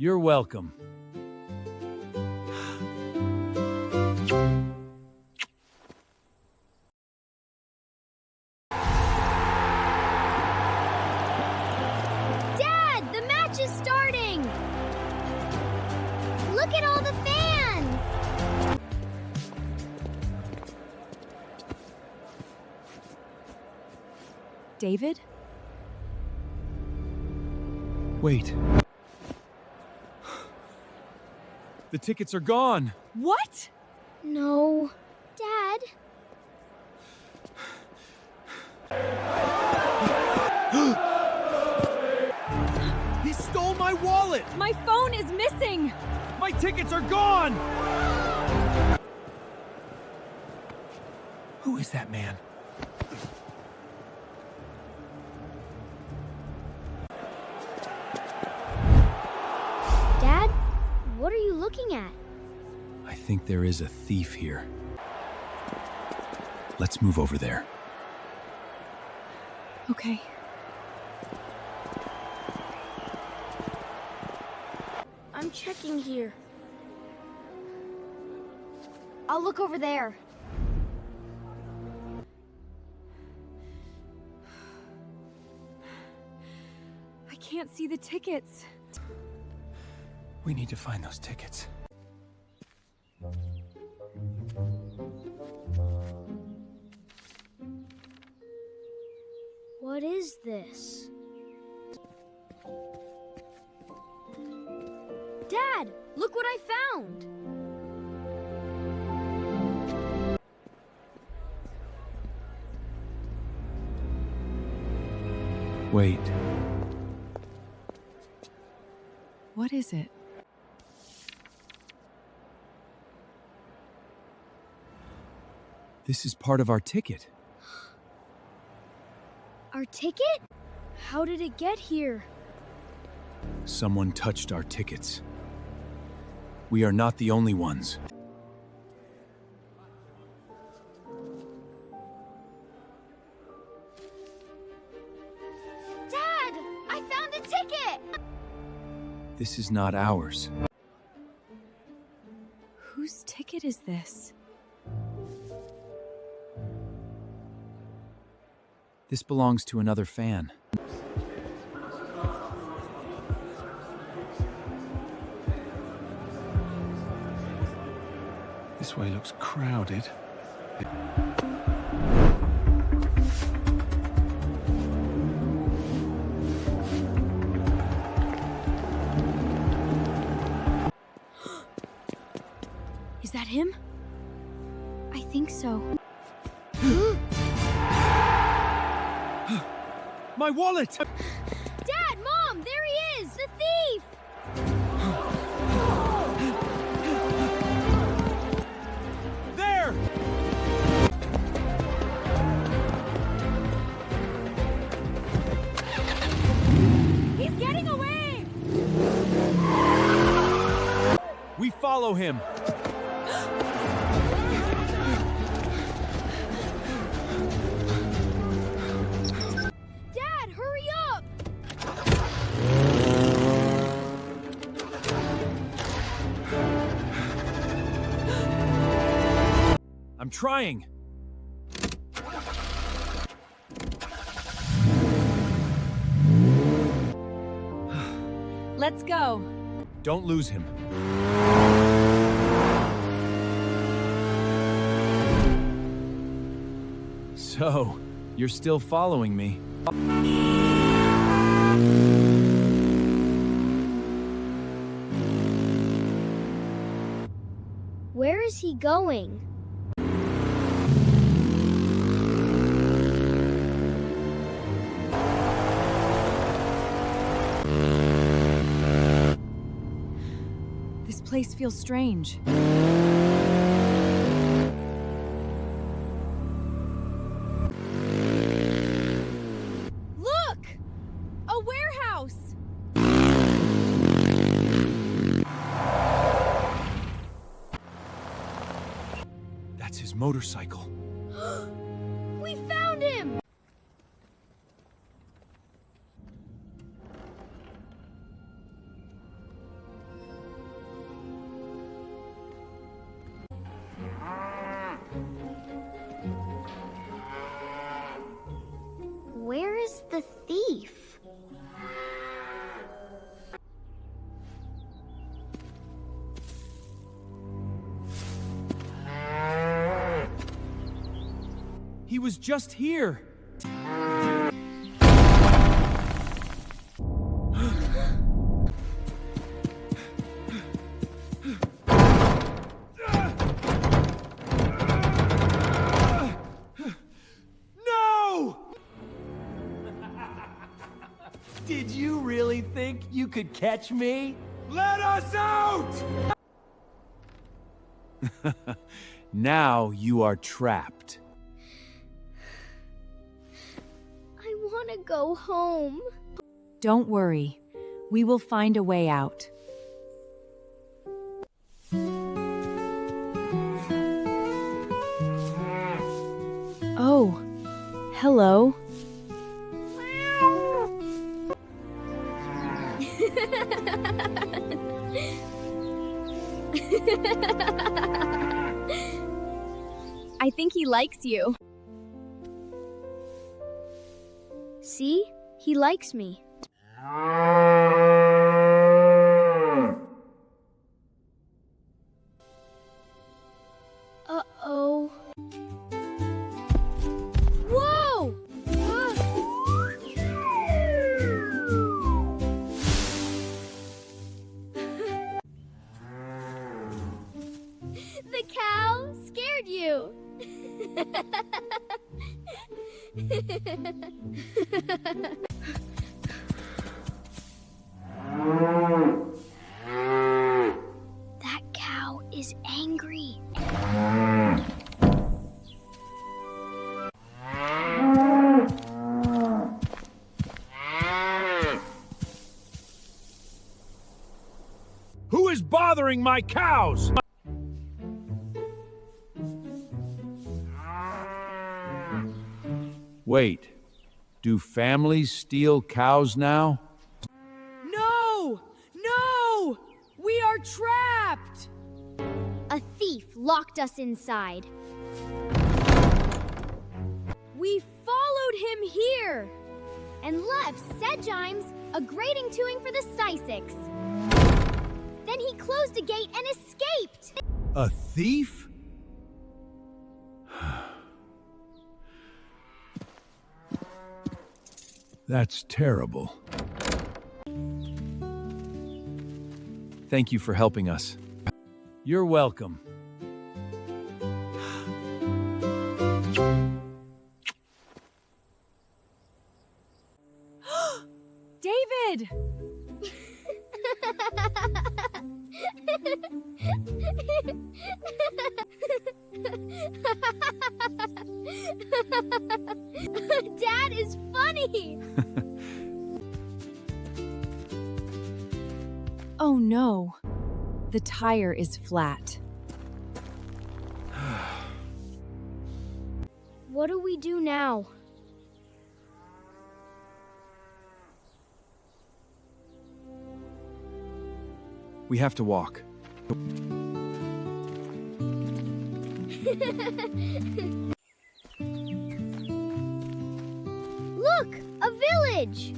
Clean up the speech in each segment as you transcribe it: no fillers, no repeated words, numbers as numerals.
You're welcome. Dad, the match is starting! Look at all the fans! David? Wait. The tickets are gone! What? No. Dad? He stole my wallet! My phone is missing! My tickets are gone! Who is that man? Dad, what are you looking at? I think there is a thief here. Let's move over there. Okay. I'm checking here. I'll look over there. I can't see the tickets. We need to find those tickets. What is this? Dad, look what I found! Wait. What is it? This is part of our ticket. Our ticket? How did it get here? Someone touched our tickets. We are not the only ones. Dad, I found the ticket! This is not ours. Whose ticket is this? This belongs to another fan. This way looks crowded. Is that him? I think so. My wallet! Dad, Mom, there he is! The thief! There! He's getting away! We follow him. Dad, hurry up! I'm trying. Let's go. Don't lose him. So, you're still following me. Where is he going? This place feels strange. Look! A warehouse! That's his motorcycle. We found him! He was just here. No! Did you really think you could catch me? Let us out! Now you are trapped. I want to go home. Don't worry. We will find a way out. Oh, hello. I think he likes you. See? He likes me. Uh-oh. Whoa! The cow scared you. That cow is angry. Who is bothering my cows? Wait, do families steal cows now? No! No! We are trapped! A thief locked us inside. We followed him here and left Sedgimes a grating tooing for the Sysics. Then he closed a gate and escaped. A thief? That's terrible. Thank you for helping us. You're welcome. David! Dad is funny. Oh no. The tire is flat. What do we do now? We have to walk. Look, a village.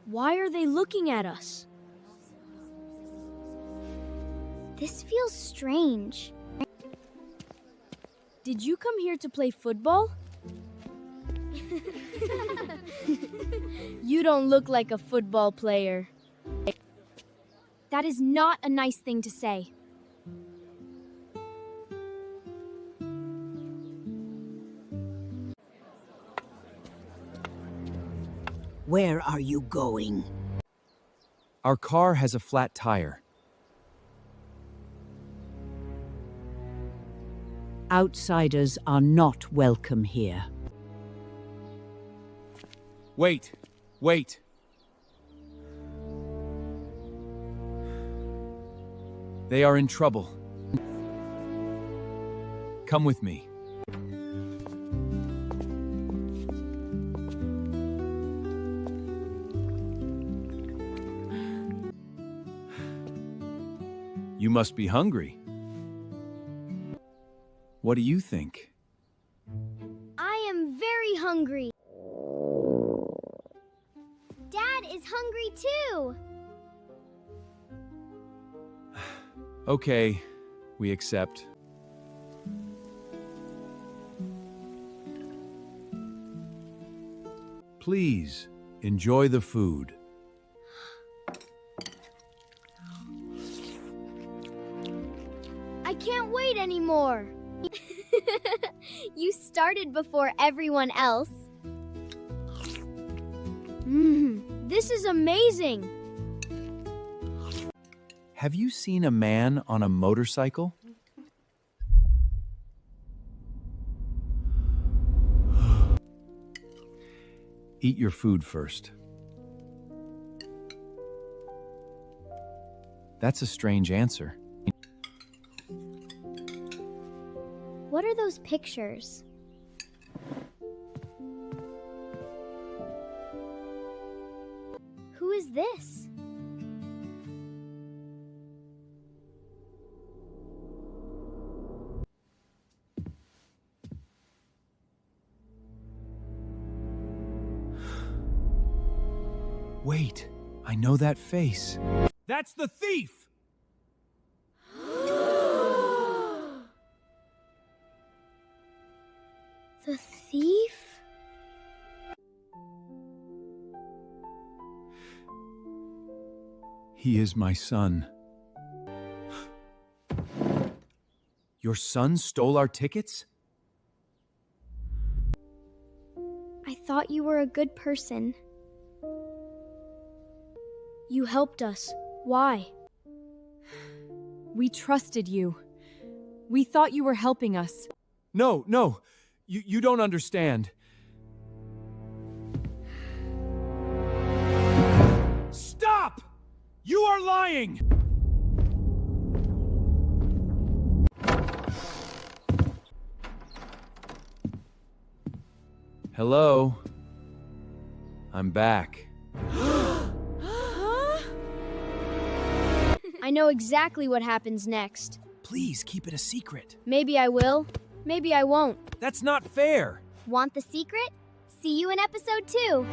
Why are they looking at us? This feels strange. Did you come here to play football? You don't look like a football player. That is not a nice thing to say. Where are you going? Our car has a flat tire. Outsiders are not welcome here. Wait, wait. They are in trouble. Come with me. You must be hungry. What do you think? I am very hungry. hungry too. Okay, we accept. Please, enjoy the food. I can't wait anymore. You started before everyone else. This is amazing. Have you seen a man on a motorcycle? Eat your food first. That's a strange answer. What are those pictures? Who is this? Wait, I know that face. That's the thief! The thief? He is my son. Your son stole our tickets? I thought you were a good person. You helped us. Why? We trusted you. We thought you were helping us. No. You don't understand. Stop! You are lying! Hello? I'm back. I know exactly what happens next. Please keep it a secret. Maybe I will, maybe I won't. That's not fair. Want the secret? See you in episode 2.